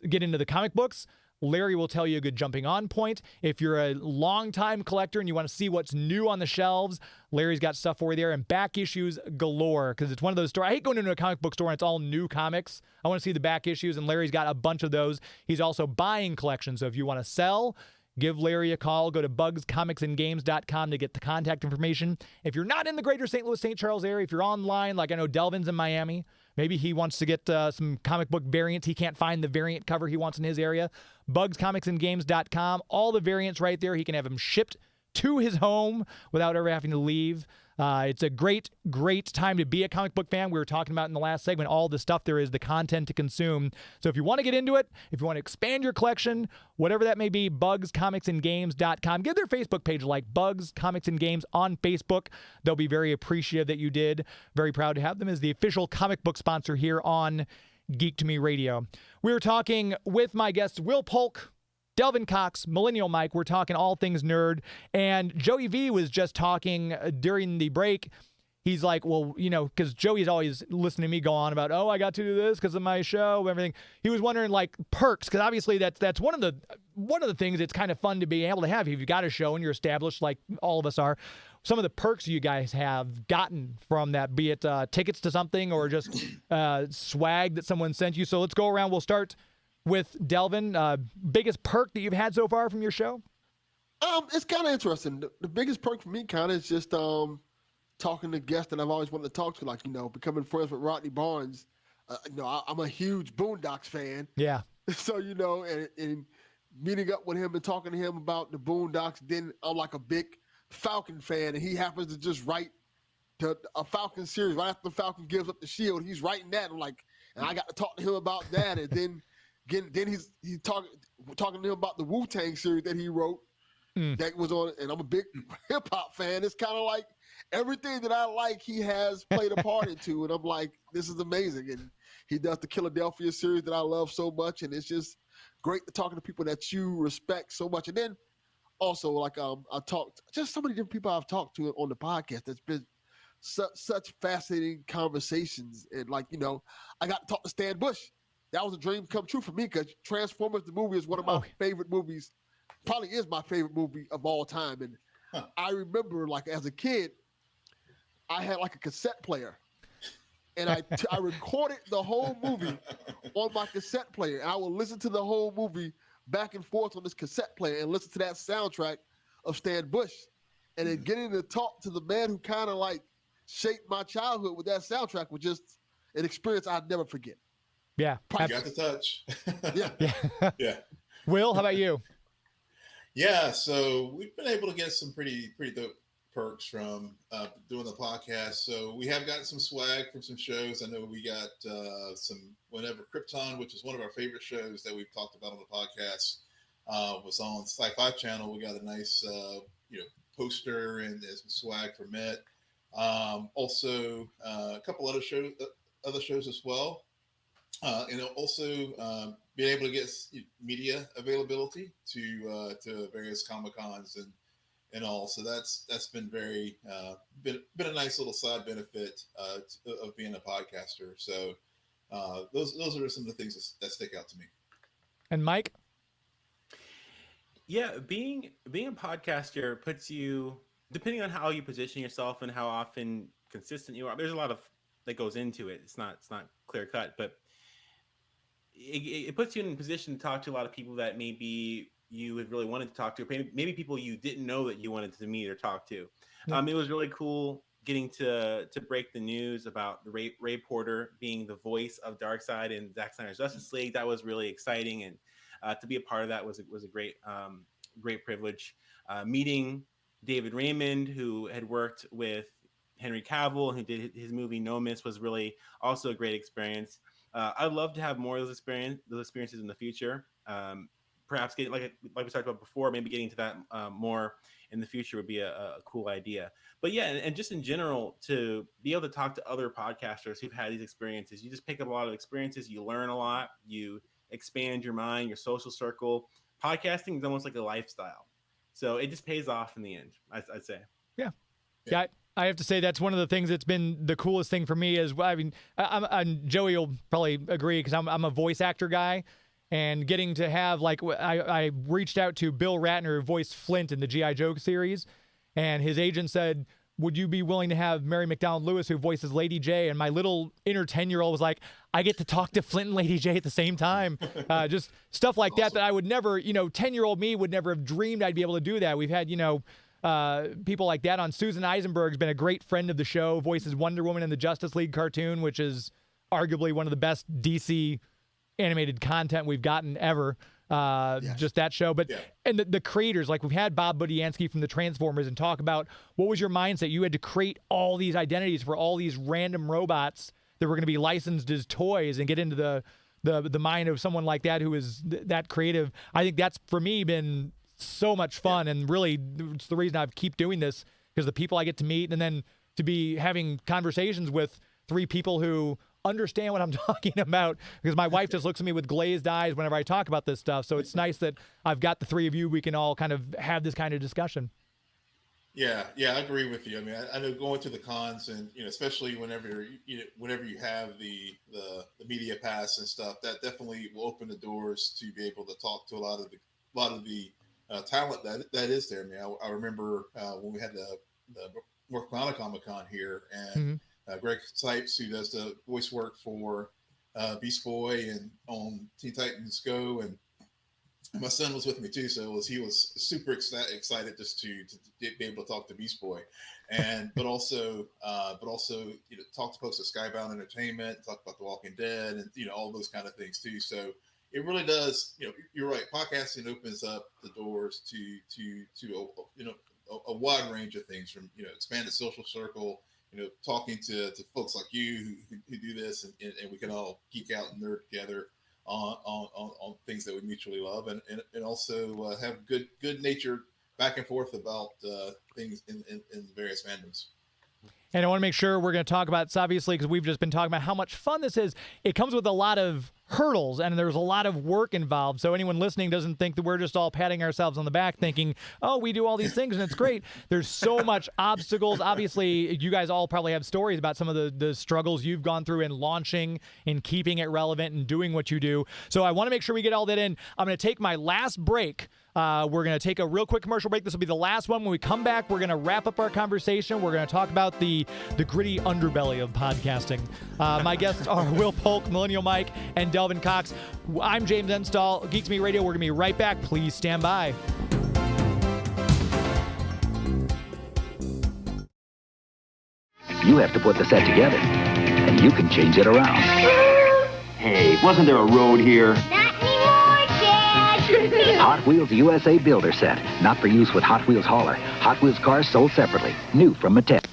get into the comic books, Larry will tell you a good jumping on point. If you're a longtime collector and you want to see what's new on the shelves, Larry's got stuff for you there, and back issues galore, because it's one of those stores. I hate going into a comic book store and it's all new comics. I want to see the back issues, and Larry's got a bunch of those. He's also buying collections, so if you want to sell, give Larry a call. Go to bugscomicsandgames.com to get the contact information. If you're not in the greater St. Louis, St. Charles area, if you're online, like I know Delvin's in Miami, maybe he wants to get some comic book variants. He can't find the variant cover he wants in his area. bugscomicsandgames.com. All the variants right there. He can have them shipped to his home without ever having to leave. It's a great, great time to be a comic book fan. We were talking about in the last segment all the stuff there is, the content to consume. So if you want to get into it, if you want to expand your collection, whatever that may be, bugscomicsandgames.com. Give their Facebook page a like, Bugs Comics and Games on Facebook. They'll be very appreciative that you did. Very proud to have them as the official comic book sponsor here on Geek to Me Radio. We were talking with my guests, Will Polk, Delvin Cox, Millennial Mike. We're talking all things nerd. And Joey V was just talking during the break. he's like, well, because Joey's always listening to me go on about, oh, I got to do this because of my show, everything. He was wondering like perks, because obviously that's one of the things it's kind of fun to be able to have if you've got a show and you're established like all of us are. Some of the perks you guys have gotten from that, be it tickets to something or just swag that someone sent you. So let's go around. We'll start with Delvin. Biggest perk that you've had so far from your show? It's kind of interesting. The biggest perk for me kind of is just talking to guests that I've always wanted to talk to, like, becoming friends with Rodney Barnes. I'm a huge Boondocks fan. Yeah. So, and meeting up with him and talking to him about the Boondocks, then I'm like a big Falcon fan, and he happens to just write a Falcon series right after the Falcon gives up the shield. He's writing that. I'm like, and I got to talk to him about that, and then he's talking to him about the Wu-Tang series that he wrote that was on, and I'm a big hip hop fan. It's kind of like everything that I like, he has played a part into, and I'm like, this is amazing. And he does the Philadelphia series that I love so much, and it's just great to talking to people that you respect so much. And then also, like, I talked just so many different people I've talked to on the podcast. That's been such fascinating conversations. And like, I got to talk to Stan Bush. That was a dream come true for me, because Transformers the movie is one of my favorite movies. Probably is my favorite movie of all time. And I remember, like, as a kid, I had like a cassette player, and I recorded the whole movie on my cassette player. And I would listen to the whole movie back and forth on this cassette player and listen to that soundtrack of Stan Bush. And then getting to talk to the man who kind of like shaped my childhood with that soundtrack was just an experience I'd never forget. Yeah. You got the touch. Yeah. Will, how about you? Yeah, so we've been able to get some pretty dope perks from doing the podcast. So we have gotten some swag from some shows. I know we got whenever Krypton, which is one of our favorite shows that we've talked about on the podcast, was on Sci-Fi Channel. We got a nice poster and some swag from it. Also a couple other shows as well. And also being able to get media availability to various Comic-Cons and all. So that's been very been a nice little side benefit of being a podcaster. So those are some of the things that stick out to me. And Mike? Yeah, being a podcaster puts you, depending on how you position yourself and how often consistent you are, there's a lot of that goes into it. It's not clear cut, but it puts you in a position to talk to a lot of people that maybe you had really wanted to talk to, maybe people you didn't know that you wanted to meet or talk to. Yeah. It was really cool getting to break the news about the Ray Porter being the voice of Darkseid in Zack Snyder's Justice League. That was really exciting, and to be a part of that was a great privilege. Meeting David Raymond, who had worked with Henry Cavill, who did his movie No Miss, was really also a great experience. I'd love to have more of those experiences in the future. Perhaps getting like we talked about before, maybe getting to that more in the future would be a cool idea. But yeah, and just in general, to be able to talk to other podcasters who've had these experiences, you just pick up a lot of experiences. You learn a lot. You expand your mind, your social circle. Podcasting is almost like a lifestyle, so it just pays off in the end. I'd say. Yeah. I have to say that's one of the things that's been the coolest thing for me is, I mean, I'm Joey will probably agree because I'm a voice actor guy, and getting to have, like, I reached out to Bill Ratner, who voiced Flint in the G.I. Joe series, and his agent said, would you be willing to have Mary McDonald Lewis, who voices Lady J? And my little inner 10-year-old was like, I get to talk to Flint and Lady J at the same time. Just stuff like that I would never, 10-year-old me would never have dreamed I'd be able to do that. We've had, people like that on. Susan Eisenberg's been a great friend of the show, voices Wonder Woman in the Justice League cartoon, which is arguably one of the best DC animated content we've gotten ever. Just that show. But and the creators, like we've had Bob Budiansky from the Transformers and talk about what was your mindset? You had to create all these identities for all these random robots that were going to be licensed as toys and get into the mind of someone like that who is that creative. I think that's, for me, been so much fun, and really it's the reason I keep doing this, because the people I get to meet, and then to be having conversations with three people who understand what I'm talking about, because my wife just looks at me with glazed eyes whenever I talk about this stuff. So it's nice that I've got the three of you. We can all kind of have this kind of discussion. Yeah, I agree with you. I mean, I know going to the cons, and especially whenever you have the media pass and stuff, that definitely will open the doors to be able to talk to a lot of the talent that is there. I mean, I remember when we had the North Carolina Comic Con here, and Greg Sipes, who does the voice work for Beast Boy and on Teen Titans Go, and my son was with me too, so he was super excited just to be able to talk to Beast Boy, but also talk to folks at Skybound Entertainment, talk about The Walking Dead, and all those kind of things too. So it really does. You're right. Podcasting opens up the doors to a wide range of things, from expanded social circle. Talking to folks like you who do this, and we can all geek out and nerd together on things that we mutually love, and also have good natured back and forth about things in various fandoms. And I want to make sure we're going to talk about this, obviously, because we've just been talking about how much fun this is. It comes with a lot of hurdles, and there's a lot of work involved. So anyone listening doesn't think that we're just all patting ourselves on the back thinking, oh, we do all these things and it's great. There's so much obstacles. Obviously, you guys all probably have stories about some of the struggles you've gone through in launching and keeping it relevant and doing what you do. So I want to make sure we get all that in. I'm going to take my last break. We're going to take a real quick commercial break. This will be the last one. When we come back, we're going to wrap up our conversation. We're going to talk about the gritty underbelly of podcasting. My guests are Will Polk, Millennial Mike, and Delvin Cox. I'm James Enstall, Geek to Me Radio. We're going to be right back. Please stand by. You have to put the set together, and you can change it around. Hey, wasn't there a road here? Not anymore, Dad. Hot Wheels USA Builder Set. Not for use with Hot Wheels Hauler. Hot Wheels cars sold separately. New from Mattel.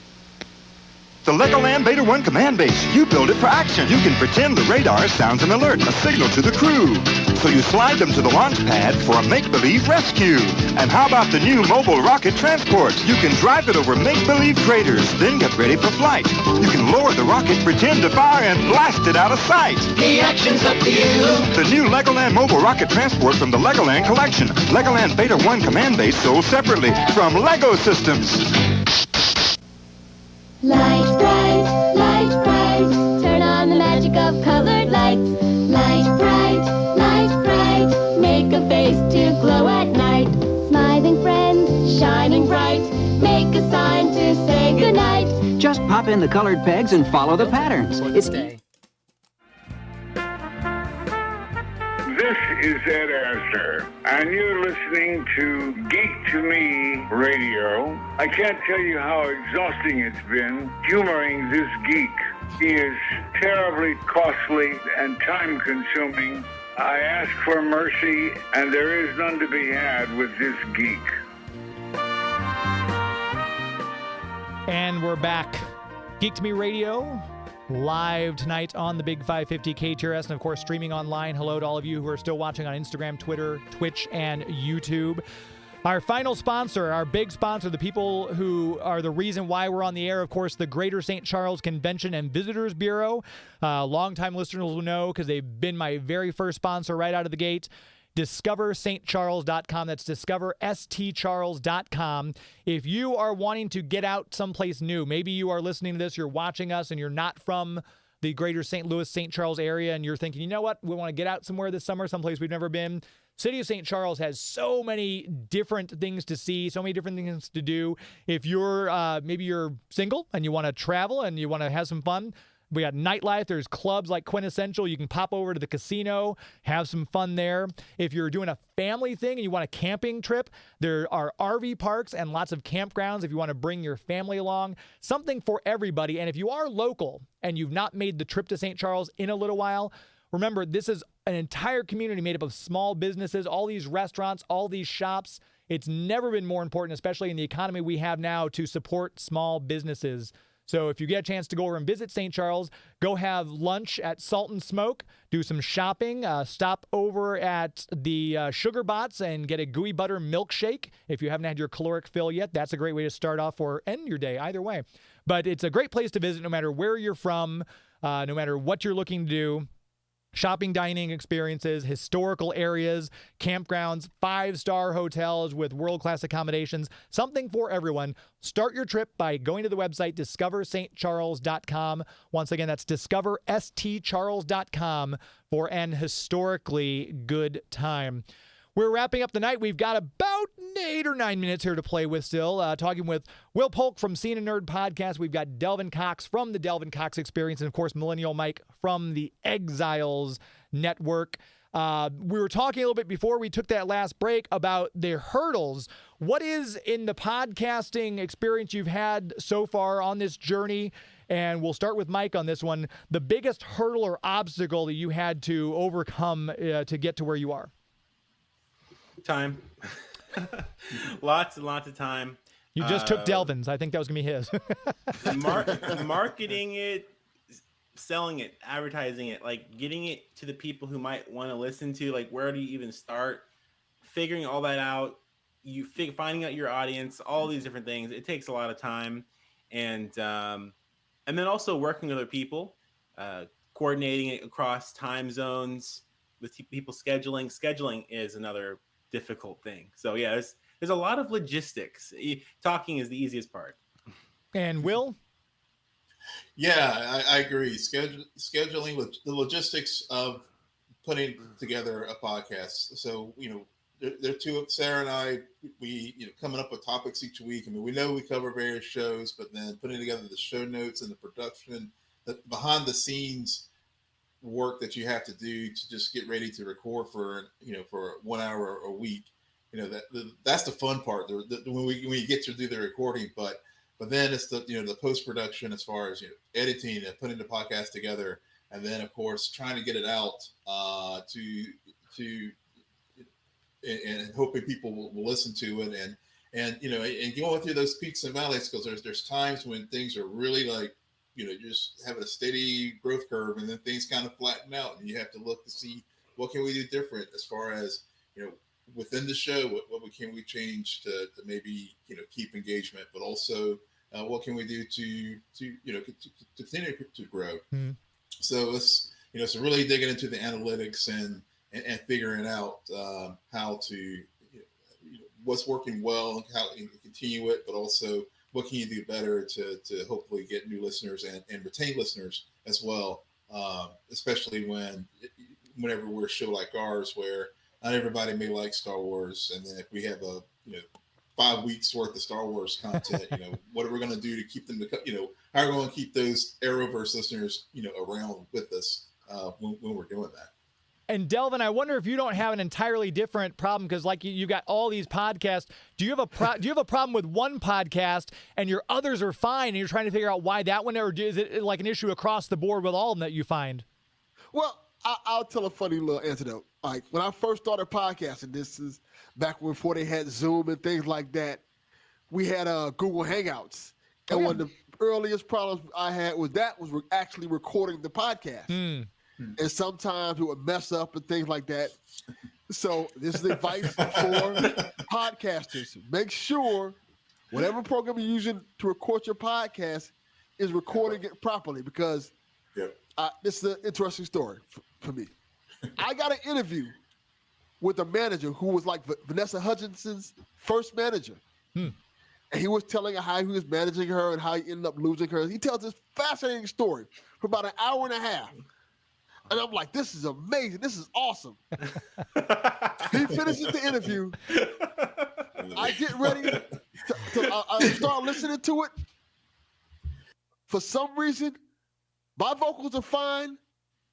The Legoland Beta 1 command base. You build it for action. You can pretend the radar sounds an alert, a signal to the crew. So you slide them to the launch pad for a make-believe rescue. And how about the new mobile rocket transport? You can drive it over make-believe craters, then get ready for flight. You can lower the rocket, pretend to fire, and blast it out of sight. The action's up to you. The new Legoland mobile rocket transport from the Legoland collection. Legoland Beta 1 command base sold separately from Lego Systems. Light bright, turn on the magic of colored lights. Light bright, make a face to glow at night. Smiling friend, shining bright, make a sign to say goodnight. Just pop in the colored pegs and follow the patterns. It's This is Ed Asner, and you're listening to Geek to Me Radio. I can't tell you how exhausting it's been humoring this geek. He is terribly costly and time-consuming. I ask for mercy, and there is none to be had with this geek. And we're back. Geek to Me Radio, live tonight on the Big 550 KTRS, and of course streaming online. Hello to all of you who are still watching on Instagram, Twitter, Twitch, and YouTube. Our final sponsor, our big sponsor, the people who are the reason why we're on the air, of course, the Greater St. Charles Convention and Visitors Bureau. Longtime listeners will know because they've been my very first sponsor right out of the gate. DiscoverStCharles.com. That's DiscoverStCharles.com. If you are wanting to get out someplace new, maybe you are listening to this, you're watching us, and you're not from the greater St. Louis, St. Charles area, and you're thinking, you know what, we want to get out somewhere this summer, someplace we've never been. City of St. Charles has so many different things to see, so many different things to do. If you're maybe you're single and you want to travel and you want to have some fun, we got nightlife. There's clubs like Quintessential. You can pop over to the casino, have some fun there. If you're doing a family thing and you want a camping trip, there are RV parks and lots of campgrounds if you want to bring your family along. Something for everybody. And if you are local and you've not made the trip to St. Charles in a little while, remember, this is an entire community made up of small businesses, all these restaurants, all these shops. It's never been more important, especially in the economy we have now, to support small businesses. So if you get a chance to go over and visit St. Charles, go have lunch at Salt and Smoke, do some shopping, stop over at the Sugar Bots and get a gooey butter milkshake. If you haven't had your caloric fill yet, that's a great way to start off or end your day, either way. But it's a great place to visit no matter where you're from, no matter what you're looking to do. Shopping, dining experiences, historical areas, campgrounds, 5-star hotels with world-class accommodations, something for everyone. Start your trip by going to the website discoverstcharles.com. Once again, that's discoverstcharles.com for an historically good time. We're wrapping up the night. We've got about 8 or 9 minutes here to play with still. Talking with Will Polk from Scene and Nerd Podcast. We've got Delvin Cox from the Delvin Cox Experience. And, of course, Millennial Mike from the Exiles Network. We were talking a little bit before we took that last break about the hurdles. What is, in the podcasting experience you've had so far on this journey, and we'll start with Mike on this one, the biggest hurdle or obstacle that you had to overcome to get to where you are? Time. Lots and lots of time. You just took Delvin's. I think that was going to be his. Marketing it, selling it, advertising it, like getting it to the people who might want to listen to, like where do you even start? Figuring all that out, finding out your audience, all these different things. It takes a lot of time. And then also working with other people, coordinating it across time zones with people scheduling. Scheduling is another difficult thing. So yeah, there's a lot of logistics. Talking is the easiest part. And Will? Yeah, I agree. Scheduling with the logistics of putting together a podcast. So, there are two, Sarah and I, we, coming up with topics each week. I mean, we know we cover various shows, but then putting together the show notes and the production, the behind the scenes work that you have to do to just get ready to record for 1 hour a week, that's the fun part. When you get to do the recording, but then it's the post production as far as editing and putting the podcast together, and then of course trying to get it out and hoping people will listen to it and going through those peaks and valleys, because there's times when things are really like, just having a steady growth curve, and then things kind of flatten out, and you have to look to see what can we do different as far as, within the show, what can we change to maybe, keep engagement, but also what can we do to continue to grow. Mm-hmm. So it's really digging into the analytics and figuring out how to, what's working well, how to continue it, but also what can you do better to hopefully get new listeners and retain listeners as well, especially whenever we're a show like ours, where not everybody may like Star Wars, and then if we have a 5 weeks worth of Star Wars content, what are we going to do to keep them how are we going to keep those Arrowverse listeners around with us when we're doing that? And Delvin, I wonder if you don't have an entirely different problem, because like you got all these podcasts. Do you have a problem with one podcast and your others are fine, and you're trying to figure out why that one, or is it like an issue across the board with all of them that you find? Well, I'll tell a funny little anecdote. Like when I first started podcasting, this is back before they had Zoom and things like that. We had Google Hangouts, and one of the earliest problems I had was actually recording the podcast. Mm. And sometimes it would mess up and things like that. So this is advice for podcasters. Make sure whatever program you're using to record your podcast is recording it properly, because this is an interesting story for me. I got an interview with a manager who was like Vanessa Hutchinson's first manager. And he was telling her how he was managing her and how he ended up losing her. He tells this fascinating story for about an hour and a half. And I'm like, this is amazing. This is awesome. He finishes the interview. I get ready I start listening to it. For some reason, my vocals are fine.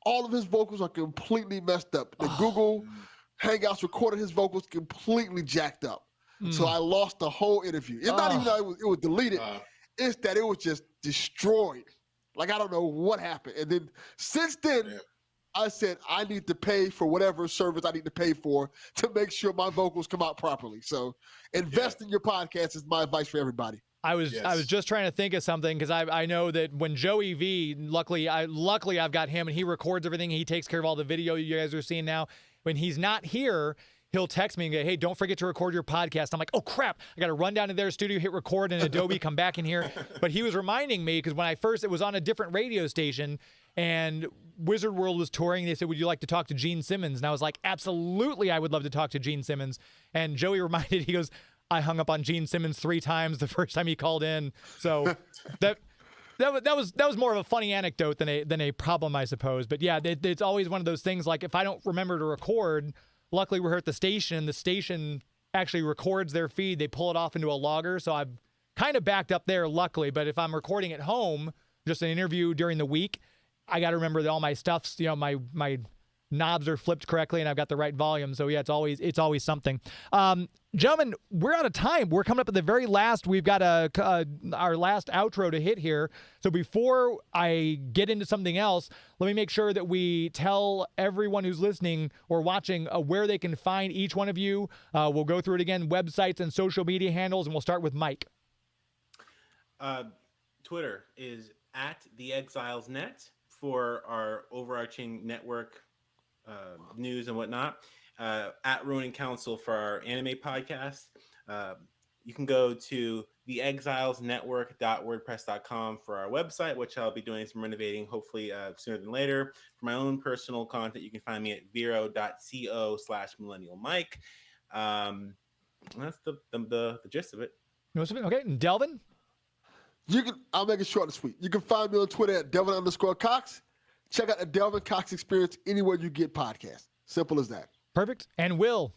All of his vocals are completely messed up. The Google Hangouts recorded his vocals completely jacked up. So I lost the whole interview. It's not even that it was deleted. It's that it was just destroyed. Like, I don't know what happened. And then since then, I said, I need to pay for whatever service I need to pay for to make sure my vocals come out properly. So invest in your podcast is my advice for everybody. I was just trying to think of something, because I know that when Joey V, luckily I've got him, and he records everything. He takes care of all the video you guys are seeing now. When he's not here, he'll text me and go, hey, don't forget to record your podcast. I'm like, oh, crap. I got to run down to their studio, hit record in Adobe, come back in here. But he was reminding me because when it was on a different radio station and Wizard World was touring. They said, would you like to talk to Gene Simmons? And I was like, absolutely, I would love to talk to Gene Simmons. And Joey reminded, he goes, I hung up on Gene Simmons 3 times the first time he called in. So that was more of a funny anecdote than a problem, I suppose. But yeah, it's always one of those things. Like if I don't remember to record, luckily we're at the station. The station actually records their feed. They pull it off into a logger, so I've kind of backed up there, luckily. But if I'm recording at home, just an interview during the week, I got to remember that all my stuff's, my knobs are flipped correctly and I've got the right volume. So yeah, it's always something. Gentlemen, we're out of time. We're coming up at the very last. We've got our last outro to hit here. So before I get into something else, let me make sure that we tell everyone who's listening or watching where they can find each one of you. We'll go through it again, websites and social media handles, and we'll start with Mike. Twitter is @TheExilesNet for our overarching network news and whatnot. @Ruining Council for our anime podcast. You can go to theexilesnetwork.wordpress.com for our website, which I'll be doing some renovating hopefully sooner than later. For my own personal content, you can find me at vero.co/millennialmike. That's the gist of it. Okay, and Delvin? I'll make it short and sweet. You can find me on Twitter at Delvin_Cox. Check out the Delvin Cox Experience anywhere you get podcasts. Simple as that. Perfect. And Will?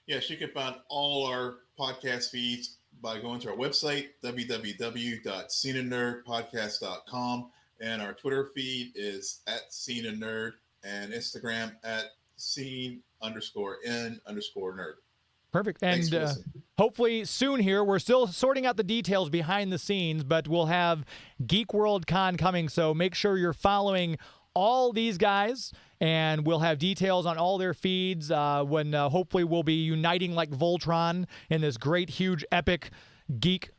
Yes, you can find all our podcast feeds by going to our website, www.scenanerdpodcast.com. And our Twitter feed is @scenanerd and Instagram @scene_n_nerd. Perfect. And hopefully soon here, we're still sorting out the details behind the scenes, but we'll have Geek World Con coming. So make sure you're following all these guys, and we'll have details on all their feeds when hopefully we'll be uniting like Voltron in this great, huge, epic geek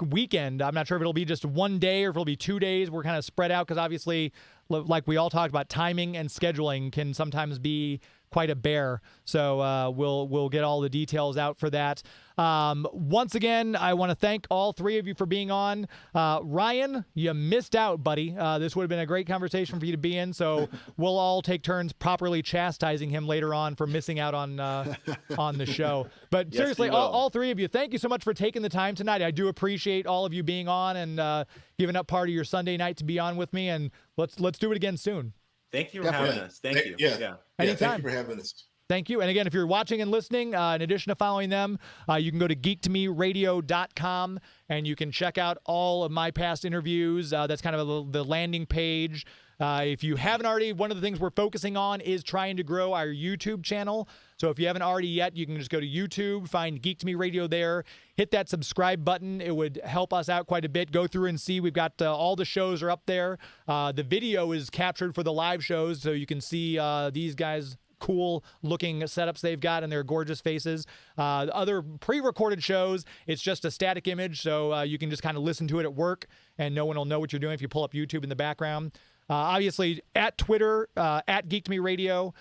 weekend. I'm not sure if it'll be just one day or if it'll be 2 days. We're kind of spread out because obviously, like we all talked about, timing and scheduling can sometimes be quite a bear. So we'll get all the details out for that. Once again, I want to thank all 3 of you for being on. Ryan, you missed out, buddy. This would have been a great conversation for you to be in. So we'll all take turns properly chastising him later on for missing out on the show. But Yes, seriously, we will. all 3 of you, thank you so much for taking the time tonight. I do appreciate all of you being on and giving up part of your Sunday night to be on with me. And let's do it again soon. Thank you for having us. Thank you. Yeah. Anytime. Thank you for having us. Thank you. And again, if you're watching and listening, in addition to following them, you can go to geektomeradio.com and you can check out all of my past interviews. That's kind of the landing page. If you haven't already, one of the things we're focusing on is trying to grow our YouTube channel. So if you haven't already yet, you can just go to YouTube, find Geek to Me Radio there, hit that subscribe button. It would help us out quite a bit. Go through and see. We've got all the shows are up there. The video is captured for the live shows, so you can see these guys' cool looking setups they've got and their gorgeous faces. The other pre-recorded shows, it's just a static image, so you can just kind of listen to it at work and no one will know what you're doing if you pull up YouTube in the background. Obviously, at Twitter, at Geek to Me Radio,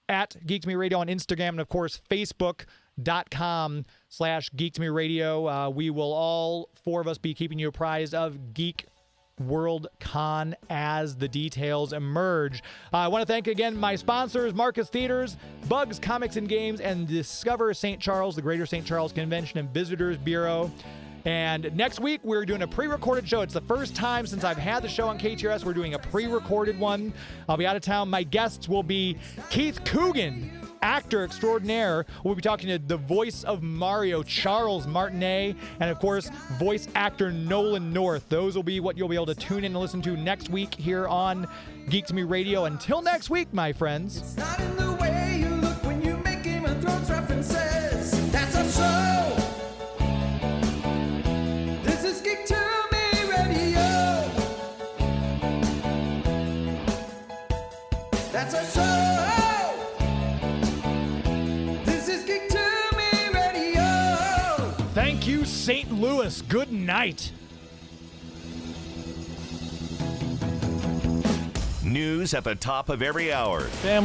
at Geek to Me Radio on Instagram, and of course, Facebook.com/Geek to Me Radio. We will all 4 of us be keeping you apprised of Geek World Con as the details emerge. I want to thank again my sponsors, Marcus Theaters, Bugs Comics and Games, and Discover St. Charles, the Greater St. Charles Convention and Visitors Bureau. And next week, we're doing a pre-recorded show. It's the first time since I've had the show on KTRS. We're doing a pre-recorded one. I'll be out of town. My guests will be Keith Coogan, actor extraordinaire. We'll be talking to the voice of Mario, Charles Martinet, and of course, voice actor Nolan North. Those will be what you'll be able to tune in and listen to next week here on Geek to Me Radio. Until next week, my friends. Not in the way you look when you make Game of Thrones references. That's our show. This is Geek to Me Radio. That's our show. This is Geek to Me Radio. Thank you, St. Louis. Good night. News at the top of every hour.